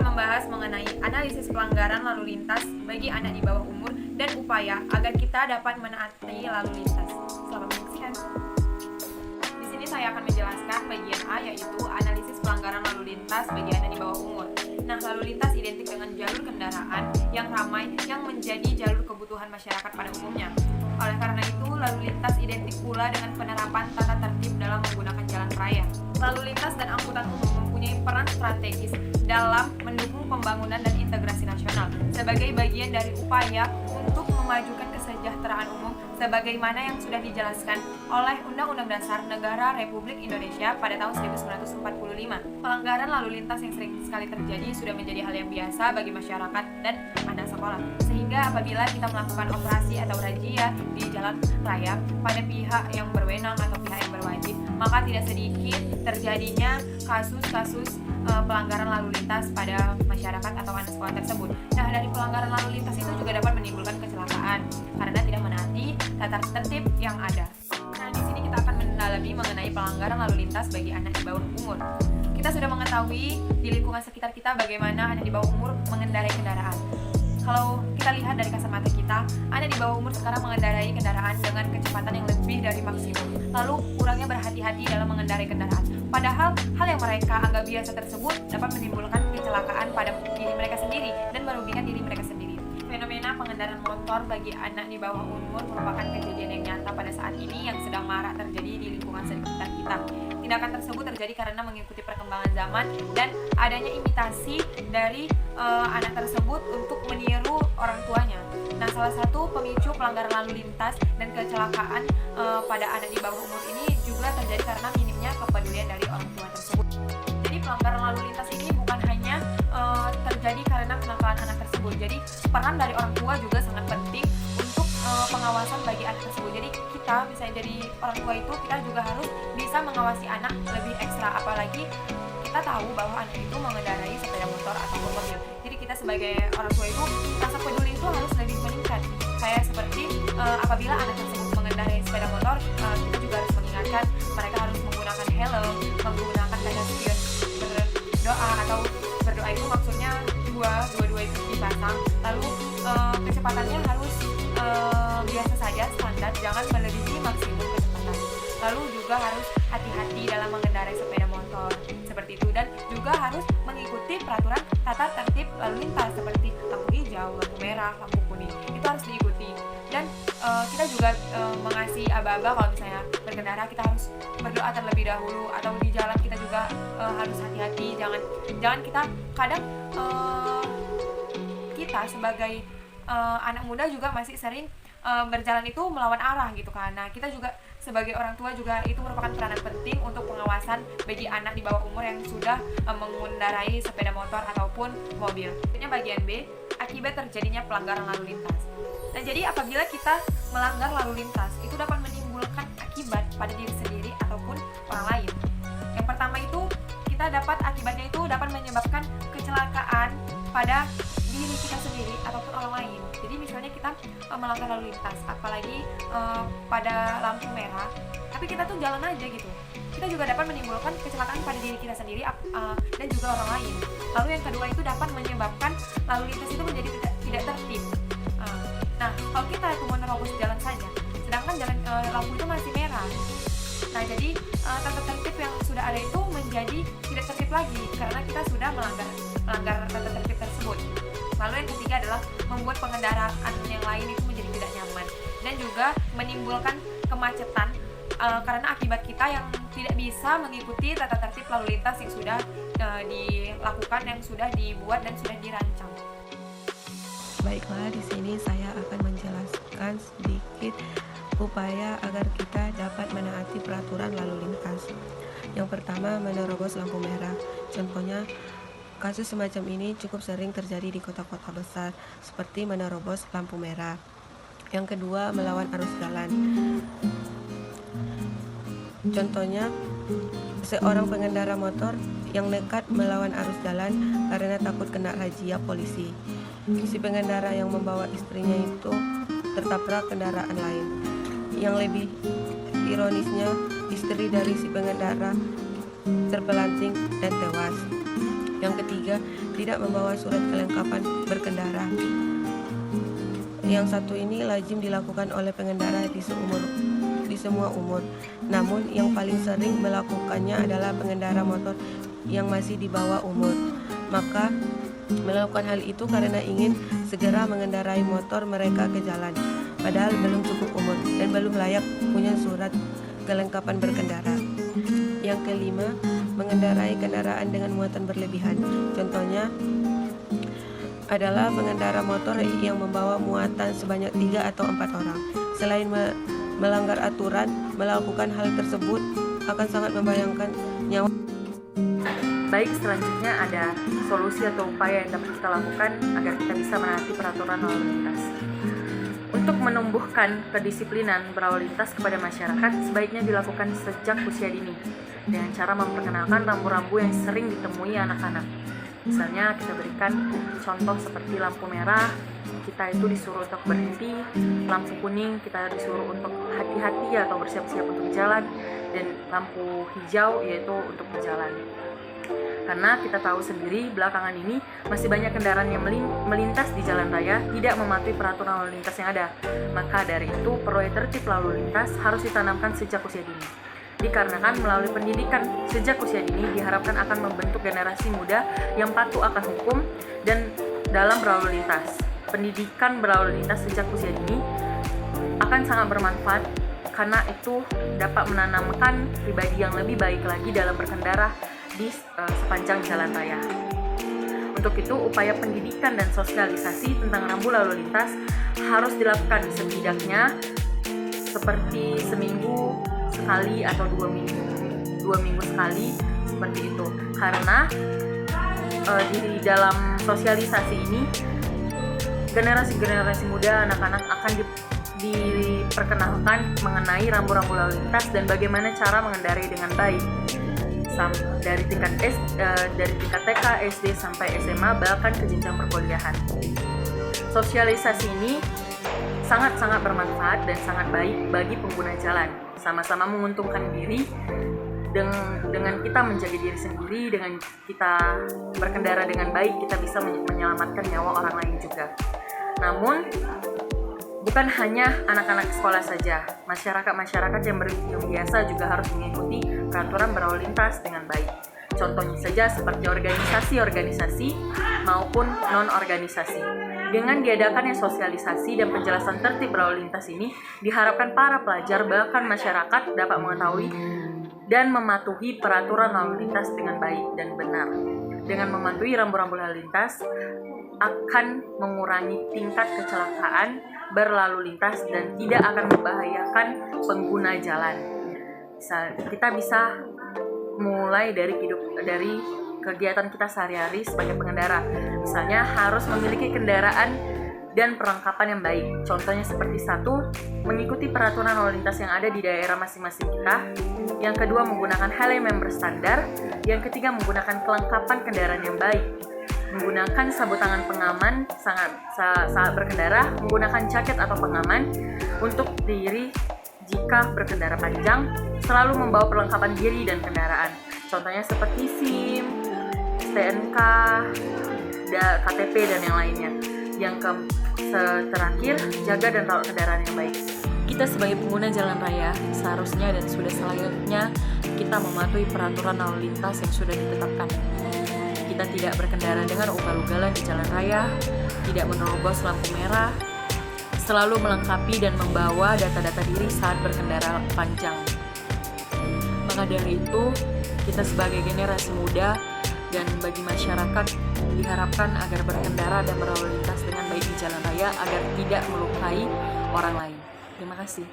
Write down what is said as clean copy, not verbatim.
membahas mengenai analisis pelanggaran lalu lintas bagi anak di bawah umur dan upaya agar kita dapat menaati lalu lintas. Selamat menyaksikan. Di sini saya akan menjelaskan bagian A, yaitu analisis pelanggaran lalu lintas bagi anak di bawah umur. Nah, lalu lintas identik dengan jalur kendaraan yang ramai yang menjadi jalur kebutuhan masyarakat pada umumnya. Oleh karena itu, lalu lintas identik pula dengan penerapan tata tertib dalam menggunakan jalan raya. Lalu lintas dan angkutan umum mempunyai peran strategis dalam mendukung pembangunan dan integrasi nasional sebagai bagian dari upaya untuk memajukan kesejahteraan umum sebagaimana yang sudah dijelaskan oleh Undang-Undang Dasar Negara Republik Indonesia pada tahun 1945. Pelanggaran lalu lintas yang sering sekali terjadi sudah menjadi hal yang biasa bagi masyarakat dan anak sekolah. Sehingga apabila kita melakukan operasi atau razia di jalan raya pada pihak yang berwenang atau pihak yang berwajib, maka tidak sedikit terjadinya kasus-kasus pelanggaran lalu lintas pada masyarakat atau anak sekolah tersebut. Nah, dari pelanggaran lalu lintas itu juga dapat menimbulkan kecelakaan karena tidak menaati tata tertib yang ada. Nah, di sini kita akan mendalami mengenai pelanggaran lalu lintas bagi anak di bawah umur. Kita sudah mengetahui di lingkungan sekitar kita bagaimana anak di bawah umur mengendarai kendaraan. Kalau kita lihat dari kacamata kita, anak di bawah umur sekarang mengendarai kendaraan dengan kecepatan yang lebih dari maksimum. Lalu kurangnya berhati-hati dalam mengendarai kendaraan. Padahal hal yang mereka anggap biasa tersebut dapat menimbulkan kecelakaan pada diri mereka sendiri dan merugikan diri mereka sendiri. Fenomena pengendaraan motor bagi anak di bawah umur merupakan kejadian yang nyata pada saat ini yang sedang marak terjadi di lingkungan sekitar kita. Tindakan tersebut terjadi karena mengikuti perkembangan zaman dan adanya imitasi dari anak tersebut untuk meniru orang tuanya. Nah, salah satu pemicu pelanggaran lalu lintas dan kecelakaan pada anak di bawah umur ini juga terjadi karena minimnya kepedulian dari orang tua tersebut. Jadi pelanggaran lalu lintas ini bukan hanya terjadi karena kenakalan anak tersebut. Jadi peran dari orang tua juga sangat penting untuk pengawasan bagi anak tersebut. Jadi kita misalnya jadi orang tua itu kita juga harus bisa mengawasi anak lebih ekstra, apalagi kita tahu bahwa anak itu mengendarai sepeda motor ataupun mobil. Jadi kita sebagai orang tua itu rasa peduli itu harus lebih meningkat. Kayak seperti apabila anak tersebut mengendarai sepeda motor, kita juga harus mengingatkan mereka harus menggunakan helm, menggunakan tanda spion, berdoa atau berdoa itu maksudnya dua itu dipasang. Lalu kecepatannya harus biasa saja, standar, jangan melebihi maksimum kecepatan. Lalu juga harus hati-hati dalam mengendarai sepeda motor seperti itu, dan juga harus mengikuti peraturan tata tertib lalu lintas seperti lampu hijau, lampu merah, lampu kuning, itu harus diikuti. Dan kita juga mengasih aba-aba kalau misalnya berkendara kita harus berdoa terlebih dahulu, atau di jalan kita juga harus hati-hati. Jangan kita kadang kita sebagai anak muda juga masih sering berjalan itu melawan arah gitu kan. Nah, kita juga sebagai orang tua juga itu merupakan peranan penting untuk pengawasan bagi anak di bawah umur yang sudah mengendarai sepeda motor ataupun mobil. Selanjutnya bagian B, akibat terjadinya pelanggaran lalu lintas. Nah, jadi apabila kita melanggar lalu lintas, itu dapat menimbulkan akibat pada diri sendiri ataupun orang lain. Yang pertama itu akibatnya itu dapat menyebabkan kecelakaan pada diri kita sendiri ataupun orang lain. Jadi misalnya kita melanggar lalu lintas, apalagi pada lampu merah, tapi kita tuh jalan aja gitu, kita juga dapat menimbulkan kecelakaan pada diri kita sendiri dan juga orang lain. Lalu yang kedua itu dapat menyebabkan lalu lintas itu menjadi tidak tertib. Nah, kalau kita cuma menerobos jalan saja, sedangkan jalan lampu itu masih merah, nah jadi tata tertib yang sudah ada itu menjadi tidak tertib lagi karena kita sudah melanggar tata tertib tersebut. Lalu yang ketiga adalah membuat pengendaraan yang lain itu menjadi tidak nyaman dan juga menimbulkan kemacetan karena akibat kita yang tidak bisa mengikuti tata tertib lalu lintas yang sudah dilakukan, yang sudah dibuat dan sudah dirancang. Baiklah, di sini saya akan menjelaskan sedikit upaya agar kita dapat menaati peraturan lalu lintas. Yang pertama, menerobos lampu merah. Contohnya, kasus semacam ini cukup sering terjadi di kota-kota besar, seperti menerobos lampu merah. Yang kedua, melawan arus jalan. Contohnya, seorang pengendara motor yang nekat melawan arus jalan karena takut kena razia polisi. Si pengendara yang membawa istrinya itu tertabrak kendaraan lain. Yang lebih ironisnya, istri dari si pengendara terpelanting dan tewas. Yang ketiga, tidak membawa surat kelengkapan berkendara. Yang satu ini lazim dilakukan oleh pengendara di semua umur. Namun yang paling sering melakukannya adalah pengendara motor yang masih di bawah umur. Maka melakukan hal itu karena ingin segera mengendarai motor mereka ke jalan, padahal belum cukup umur dan belum layak punya surat kelengkapan berkendara. Yang kelima, mengendarai kendaraan dengan muatan berlebihan. Contohnya adalah pengendara motor yang membawa muatan sebanyak 3 atau 4 orang. Selain melanggar aturan, melakukan hal tersebut akan sangat membayangkan nyawa. Baik, selanjutnya ada solusi atau upaya yang dapat kita lakukan agar kita bisa menaati peraturan lalu lintas. Untuk menumbuhkan kedisiplinan berlalu lintas kepada masyarakat, sebaiknya dilakukan sejak usia dini dengan cara memperkenalkan rambu-rambu yang sering ditemui anak-anak. Misalnya kita berikan contoh seperti lampu merah, kita itu disuruh untuk berhenti, lampu kuning kita disuruh untuk hati-hati atau bersiap-siap untuk jalan, dan lampu hijau yaitu untuk berjalan. Karena kita tahu sendiri belakangan ini masih banyak kendaraan yang melintas di jalan raya tidak mematuhi peraturan lalu lintas yang ada. Maka dari itu proyek tertib lalu lintas harus ditanamkan sejak usia dini. Dikarenakan melalui pendidikan sejak usia dini diharapkan akan membentuk generasi muda yang patuh akan hukum dan dalam berlalu lintas. Pendidikan berlalu lintas sejak usia dini akan sangat bermanfaat karena itu dapat menanamkan pribadi yang lebih baik lagi dalam berkendara di sepanjang jalan raya. Untuk itu, upaya pendidikan dan sosialisasi tentang rambu lalu lintas harus dilakukan setidaknya seperti seminggu sekali atau 2 minggu sekali seperti itu. Karena di dalam sosialisasi ini generasi muda, anak-anak akan diperkenalkan mengenai rambu-rambu lalu lintas dan bagaimana cara mengendarai dengan baik. Dari tingkat TK, SD sampai SMA bahkan ke jenjang perkuliahan. Sosialisasi ini sangat-sangat bermanfaat dan sangat baik bagi pengguna jalan. Sama-sama menguntungkan diri dengan kita menjaga diri sendiri, dengan kita berkendara dengan baik, kita bisa menyelamatkan nyawa orang lain juga. Namun bukan hanya anak-anak sekolah saja, masyarakat yang biasa juga harus mengikuti peraturan berlalu lintas dengan baik. Contohnya saja seperti organisasi maupun non-organisasi. Dengan diadakannya sosialisasi dan penjelasan tertib berlalu lintas ini, diharapkan para pelajar bahkan masyarakat dapat mengetahui dan mematuhi peraturan lalu lintas dengan baik dan benar. Dengan mematuhi rambu-rambu lalu lintas akan mengurangi tingkat kecelakaan berlalu lintas dan tidak akan membahayakan pengguna jalan. Kita bisa mulai dari kegiatan kita sehari-hari sebagai pengendara. Misalnya harus memiliki kendaraan dan perlengkapan yang baik. Contohnya seperti 1, mengikuti peraturan lalu lintas yang ada di daerah masing-masing kita. Yang kedua, menggunakan helm yang berstandar. Yang ketiga, menggunakan kelengkapan kendaraan yang baik. Menggunakan sabuk tangan pengaman saat berkendara, menggunakan jaket atau pengaman untuk diri jika berkendara panjang, selalu membawa perlengkapan diri dan kendaraan. Contohnya seperti SIM, STNK, KTP dan yang lainnya. Yang terakhir, jaga dan rawat kendaraan yang baik. Kita sebagai pengguna jalan raya seharusnya dan sudah selayaknya kita mematuhi peraturan lalu lintas yang sudah ditetapkan. Kita tidak berkendara dengan ugal-ugalan di jalan raya, tidak menerobos lampu merah, selalu melengkapi dan membawa data-data diri saat berkendara panjang. Maka dari itu, kita sebagai generasi muda dan bagi masyarakat diharapkan agar berkendara dan berlalu lintas dengan baik di jalan raya agar tidak melukai orang lain. Terima kasih.